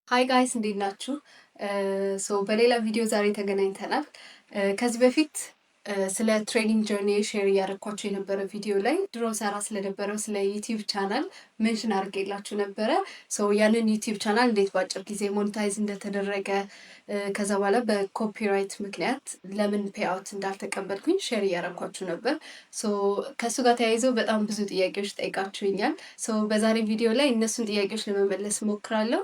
ሃይ ጋይስ እንዴት ናችሁ? በሌላ ቪዲዮ ዛሬ ተገናኝተናል። ከዚህ በፊት ስለ ትሬኒንግ ጆርኒ ሼር እያደረኳቸው የነበረ ቪዲዮ ላይ ድሮ ሰራ ስለነበረው ስለ ዩቲዩብ ቻናል ሜንሽን አድርጌላችሁ ነበረ። ያንን ዩቲዩብ ቻናል እንዴት በአጭር ጊዜ ሞኔታይዝ እንደተደረገ ከዛ በኋላ በኮፒራይት ምክንያት ለምን ፔይአውት እንዳልተቀበልኩኝ ሼር እያደረኳችሁ ነበር። ከእሱ ጋር ተያይዘው በጣም ብዙ ጥያቄዎች ጠይቃችሁኛል። በዛሬ ቪዲዮ ላይ እነሱን ጥያቄዎች ለመመለስ እሞክራለሁ።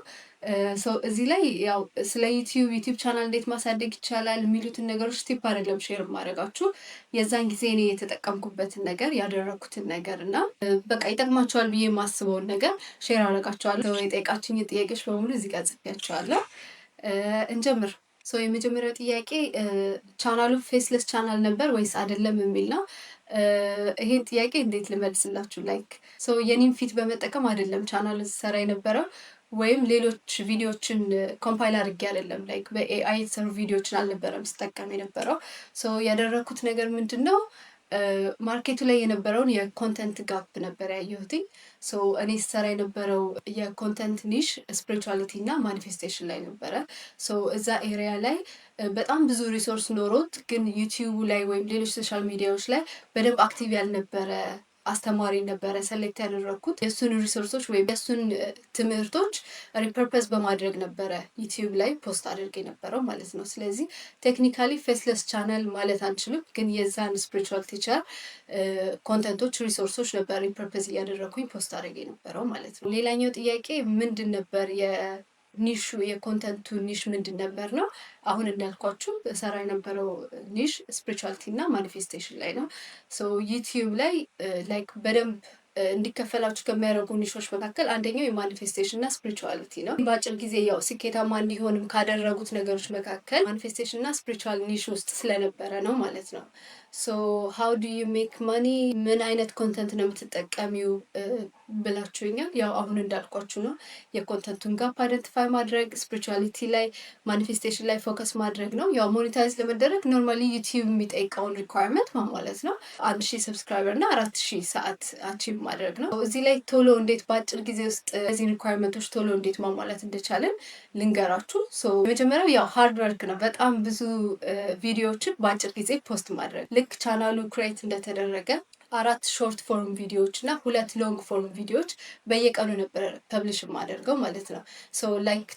እዚህ ላይ ያው ስለ ዩቲዩብ ቻናል እንዴት ማሳደግ ይቻላል የሚሉትን ነገሮች ቲፕ አይደለም ሼር ማድረጋችሁ የዛን ጊዜ እኔ የተጠቀምኩበትን ነገር ያደረኩትን ነገር እና በቃ ይጠቅማቸዋል ብዬ የማስበውን ነገር ሼር አደርጋቸዋለሁ። የጠየቃችሁኝ ጥያቄዎች በሙሉ እዚህ ጋር ጽፌያቸዋለሁ። እንጀምር። የመጀመሪያው ጥያቄ ቻናሉ ፌስለስ ቻናል ነበር ወይስ አይደለም የሚል ነው። ይሄን ጥያቄ እንዴት ልመልስላችሁ? የኔን ፊት በመጠቀም አይደለም ቻናል ሰራ የነበረው ወይም ሌሎች ቪዲዮዎችን ኮምፓይል አድርጌ አይደለም በኤአይ የተሰሩ ቪዲዮዎችን አልነበረም ስጠቀም የነበረው። ያደረኩት ነገር ምንድን ነው? ማርኬቱ ላይ የነበረውን የኮንተንት ጋፕ ነበር ያየሁትኝ። እኔ ስሰራ የነበረው የኮንተንት ኒሽ ስፒሪቹዋሊቲ እና ማኒፌስቴሽን ላይ ነበረ። እዛ ኤሪያ ላይ በጣም ብዙ ሪሶርስ ኖሮት ግን ዩቲዩቡ ላይ ወይም ሌሎች ሶሻል ሚዲያዎች ላይ በደንብ አክቲቭ ያልነበረ አስተማሪ ነበረ ሰሌክት ያደረኩት። የእሱን ሪሶርሶች ወይም የእሱን ትምህርቶች ሪፐርፐዝ በማድረግ ነበረ ዩቲዩብ ላይ ፖስት አድርግ የነበረው ማለት ነው። ስለዚህ ቴክኒካሊ ፌስለስ ቻናል ማለት አንችልም፣ ግን የዛን ስፒሪቹዋል ቲቸር ኮንተንቶች ሪሶርሶች ነበር ሪፐርፐዝ እያደረኩኝ ፖስት አድርግ የነበረው ማለት ነው። ሌላኛው ጥያቄ ምንድን ነበር ኒሹ የኮንተንቱ ኒሽ ምንድን ነበር ነው። አሁን እንዳልኳችሁ ሰራ የነበረው ኒሽ ስፒሪቹዋሊቲ እና ማኒፌስቴሽን ላይ ነው። ዩቲዩብ ላይ በደንብ እንዲከፈላችሁ ከሚያደርጉ ኒሾች መካከል አንደኛው የማኒፌስቴሽን እና ስፒሪቹዋሊቲ ነው። በአጭር ጊዜ ያው ስኬታማ እንዲሆንም ካደረጉት ነገሮች መካከል ማኒፌስቴሽን እና ስፒሪቹዋል ኒሽ ውስጥ ስለነበረ ነው ማለት ነው። ሃው ዱ ዩ ሜክ ማኒ፣ ምን አይነት ኮንተንት ነው የምትጠቀሚው ብላችሁኛል። ያው አሁን እንዳልኳችሁ ነው የኮንተንቱን ጋፕ አይደንቲፋይ ማድረግ፣ ስፒሪቹዋሊቲ ላይ ማኒፌስቴሽን ላይ ፎከስ ማድረግ ነው። ያው ሞኔታይዝ ለመደረግ ኖርማሊ ዩቲዩብ የሚጠይቀውን ሪኳየርመንት ማሟላት ነው። 1000 ሰብስክራይበር እና 4000 ሰዓት አቺቭ ማድረግ ነው። እዚህ ላይ ቶሎ እንዴት በአጭር ጊዜ ውስጥ እዚህ ሪኳየርመንቶች ቶሎ እንዴት ማሟላት እንደቻለን ልንገራችሁ። የመጀመሪያው ያው ሃርድ ወርክ ነው። በጣም ብዙ ቪዲዮዎችን በአጭር ጊዜ ፖስት ማድረግ። ልክ ቻናሉ ክሬት እንደተደረገ 4 ሾርት ፎርም ቪዲዮዎች እና 2 ሎንግ ፎርም ቪዲዮዎች በየቀኑ ነበር ፐብሊሽ የማደርገው ማለት ነው።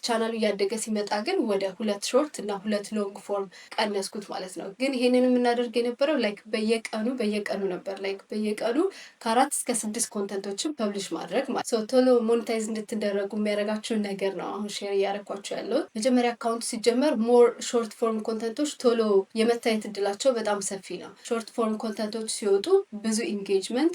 ቻናሉ እያደገ ሲመጣ ግን ወደ 2 ሾርት እና 2 ሎንግ ፎርም ቀነስኩት ማለት ነው። ግን ይሄንን የምናደርግ የነበረው በየቀኑ ነበር። በየቀኑ ከ4 እስከ 6 ኮንተንቶችን ፐብሊሽ ማድረግ ማለት ነው። ቶሎ ሞኔታይዝ እንድትደረጉ የሚያደርጋችሁን ነገር ነው አሁን ሼር እያደረኳችሁ ያለው። መጀመሪያ አካውንት ሲጀመር ሞር ሾርት ፎርም ኮንተንቶች ቶሎ የመታየት እድላቸው በጣም ሰፊ ነው። ሾርት ፎርም ኮንተንቶች ሲወጡ ብዙ ኢንጌጅመንት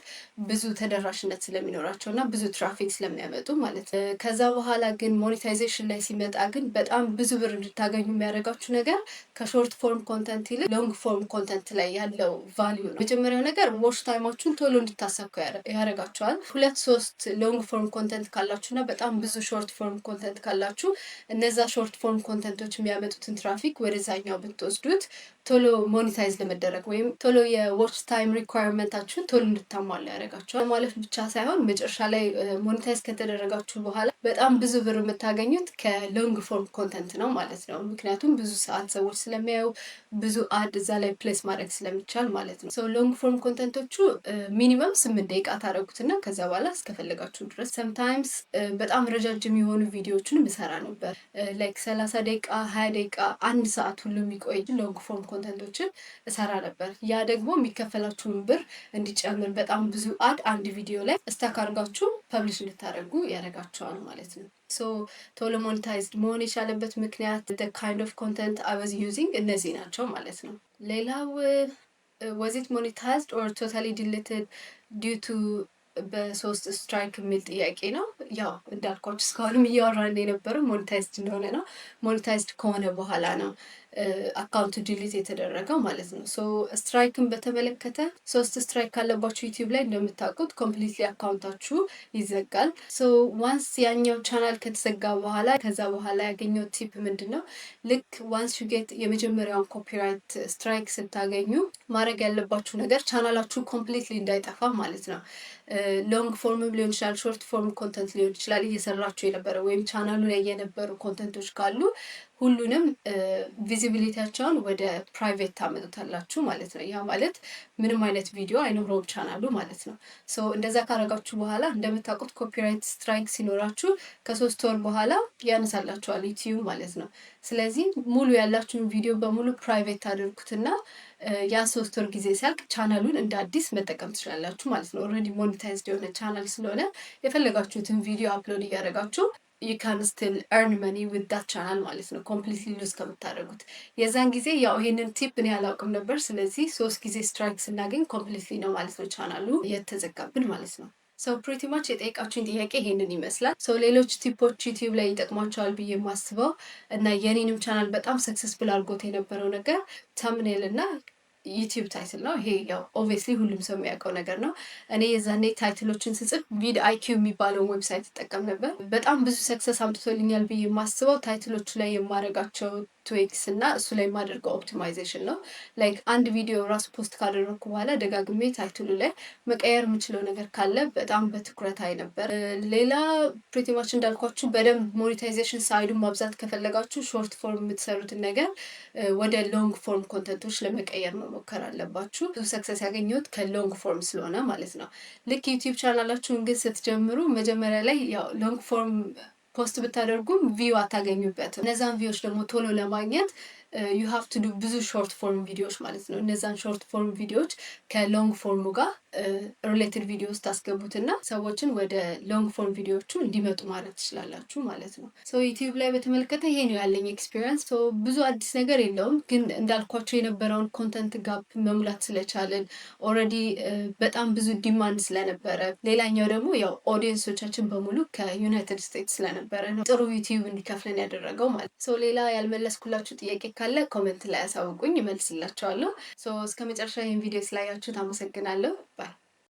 ብዙ ተደራሽነት ስለሚኖራቸው እና ብዙ ትራፊክ ስለሚያመጡ ማለት ነው። ከዛ በኋላ ግን ሞኔታይዜሽን ላይ ሲመጣ ግን በጣም ብዙ ብር እንድታገኙ የሚያደርጋችሁ ነገር ከሾርት ፎርም ኮንተንት ይልቅ ሎንግ ፎርም ኮንተንት ላይ ያለው ቫሊዩ ነው። መጀመሪያው ነገር ዎች ታይማችሁን ቶሎ እንድታሳኩ ያደርጋችኋል። 2-3 ሎንግ ፎርም ኮንተንት ካላችሁ እና በጣም ብዙ ሾርት ፎርም ኮንተንት ካላችሁ እነዛ ሾርት ፎርም ኮንተንቶች የሚያመጡትን ትራፊክ ወደዛኛው ብትወስዱት ቶሎ ሞኔታይዝ ለመደረግ ወይም ቶሎ የዎች ታይም ሪኳየርመንታችሁን ቶሎ እንድታሟላ ያደርጋችኋል ማለት ብቻ ሳይሆን መጨረሻ ላይ ሞኔታይዝ ከተደረጋችሁ በኋላ በጣም ብዙ ብር የምታገኙት ከሎንግ ፎርም ኮንተንት ነው ማለት ነው። ምክንያቱም ብዙ ሰዓት ሰዎች ስለሚያዩ ብዙ አድ እዛ ላይ ፕሌስ ማድረግ ስለሚቻል ማለት ነው። ሎንግ ፎርም ኮንተንቶቹ ሚኒመም 8 ደቂቃ ታደረጉትና ከዛ በኋላ እስከፈለጋችሁ ድረስ ሰምታይምስ በጣም ረጃጅም የሆኑ ቪዲዮዎችን ምሰራ ነበር። 30 ደቂቃ 20 ደቂቃ 1 ሰዓት ሁሉ የሚቆይ ሎንግ ፎርም ኮንተንቶችን እሰራ ነበር። ያ ደግሞ የሚከፈላችሁን ብር እንዲጨምር በጣም ብዙ አድ አንድ ቪዲዮ ላይ ስታክ አድርጋችሁ ፐብሊሽ እንድታደርጉ ያደርጋቸዋል ማለት ነው። ቶሎ ሞኔታይዝድ መሆን የቻለበት ምክንያት ካይንድ ኦፍ ኮንተንት አይ ዋዝ ዩዚንግ እነዚህ ናቸው ማለት ነው። ሌላው was it monetized or totally deleted due to በ3 ስትራይክ የሚል ጥያቄ ነው። ያው እንዳልኳችሁ እስካሁንም እያወራን የነበረው ሞኔታይዝድ እንደሆነ ነው። ሞኔታይዝድ ከሆነ በኋላ ነው አካውንት ዲሊት የተደረገው ማለት ነው። ሶ ስትራይክን በተመለከተ 3 ስትራይክ ካለባችሁ ዩቲዩብ ላይ እንደምታውቁት ኮምፕሊትሊ አካውንታችሁ ይዘጋል። ሶ ዋንስ ያኛው ቻናል ከተዘጋ በኋላ ከዛ በኋላ ያገኘው ቲፕ ምንድን ነው? ልክ ዋንስ ዩ ጌት የመጀመሪያውን ኮፒራይት ስትራይክ ስታገኙ ማድረግ ያለባችሁ ነገር ቻናላችሁ ኮምፕሊትሊ እንዳይጠፋ ማለት ነው። ሎንግ ፎርምም ሊሆን ይችላል፣ ሾርት ፎርም ኮንተንት ሊሆን ይችላል እየሰራችሁ የነበረ ወይም ቻናሉ ላይ የነበሩ ኮንተንቶች ካሉ ሁሉንም ቪዚቢሊቲያቸውን ወደ ፕራይቬት ታመጡታላችሁ ማለት ነው። ያ ማለት ምንም አይነት ቪዲዮ አይኖረውም ቻናሉ ማለት ነው። ሶ እንደዛ ካረጋችሁ በኋላ እንደምታውቁት ኮፒራይት ስትራይክ ሲኖራችሁ ከ3 ወር በኋላ ያነሳላችኋል ዩቲዩብ ማለት ነው። ስለዚህ ሙሉ ያላችሁን ቪዲዮ በሙሉ ፕራይቬት ታደርጉትና ያ 3 ወር ጊዜ ሲያልቅ ቻናሉን እንደ አዲስ መጠቀም ትችላላችሁ ማለት ነው። ኦልሬዲ ሞኔታይዝድ የሆነ ቻናል ስለሆነ የፈለጋችሁትን ቪዲዮ አፕሎድ እያደረጋችሁ you can still earn money with that ቻናል ማለት ነው። ኮምፕሊትሊ ሉዝ ከምታደርጉት የዛን ጊዜ ያው ይሄንን ቲፕ እኔ አላውቅም ነበር። ስለዚህ 3 ጊዜ ስትራይክ ስናገኝ ኮምፕሊትሊ ነው ማለት ነው ቻናሉ የተዘጋብን ማለት ነው። ሰው ፕሪቲ ማች የጠየቃችሁኝ ጥያቄ ይሄንን ይመስላል። ሰው ሌሎች ቲፖች ዩቲዩብ ላይ ይጠቅሟቸዋል ብዬ የማስበው እና የኔንም ቻናል በጣም ሰክሰስፉል አድርጎት የነበረው ነገር ተምኔል እና ዩቲዩብ ታይትል ነው። ይሄ ያው ኦብቪየስሊ ሁሉም ሰው የሚያውቀው ነገር ነው። እኔ የዛኔ ታይትሎችን ስጽፍ ቪድ አይኪው የሚባለውን ዌብሳይት እጠቀም ነበር። በጣም ብዙ ሰክሰስ አምጥቶልኛል ብዬ የማስበው ታይትሎቹ ላይ የማደርጋቸው ትዊክስ እና እሱ ላይ የማደርገው ኦፕቲማይዜሽን ነው። ላይክ አንድ ቪዲዮ ራሱ ፖስት ካደረግኩ በኋላ ደጋግሜ ታይትሉ ላይ መቀየር የምችለው ነገር ካለ በጣም በትኩረት አይ ነበር። ሌላ ፕሪቲማች እንዳልኳችሁ በደንብ ሞኔታይዜሽን ሳይዱን ማብዛት ከፈለጋችሁ ሾርት ፎርም የምትሰሩትን ነገር ወደ ሎንግ ፎርም ኮንተንቶች ለመቀየር መሞከር አለባችሁ። ብዙ ሰክሰስ ያገኘሁት ከሎንግ ፎርም ስለሆነ ማለት ነው። ልክ ዩቲዩብ ቻናላችሁን ግን ስትጀምሩ መጀመሪያ ላይ ያው ሎንግ ፎርም ፖስት ብታደርጉም ቪው አታገኙበትም። እነዛን ቪዎች ደግሞ ቶሎ ለማግኘት ዩ ሃቭ ቱ ዱ ብዙ ሾርት ፎርም ቪዲዮዎች ማለት ነው። እነዛን ሾርት ፎርም ቪዲዮዎች ከሎንግ ፎርሙ ጋር ሪሌትድ ቪዲዮ ውስጥ ታስገቡትና ሰዎችን ወደ ሎንግ ፎርም ቪዲዮዎቹ እንዲመጡ ማድረግ ትችላላችሁ ማለት ነው። ዩቲዩብ ላይ በተመለከተ ይሄ ነው ያለኝ ኤክስፒሪየንስ። ብዙ አዲስ ነገር የለውም፣ ግን እንዳልኳቸው የነበረውን ኮንተንት ጋፕ መሙላት ስለቻልን ኦልሬዲ በጣም ብዙ ዲማንድ ስለነበረ፣ ሌላኛው ደግሞ ያው ኦዲየንሶቻችን በሙሉ ከዩናይትድ ስቴትስ ስለነበረ ነው ጥሩ ዩቲዩብ እንዲከፍለን ያደረገው ማለት ነው። ሌላ ያልመለስኩላችሁ ጥያቄ ካለ ኮመንት ላይ ያሳውቁኝ፣ ይመልስላቸዋለሁ። እስከ መጨረሻ ይህን ቪዲዮ ስላያችሁት አመሰግናለሁ። ባይ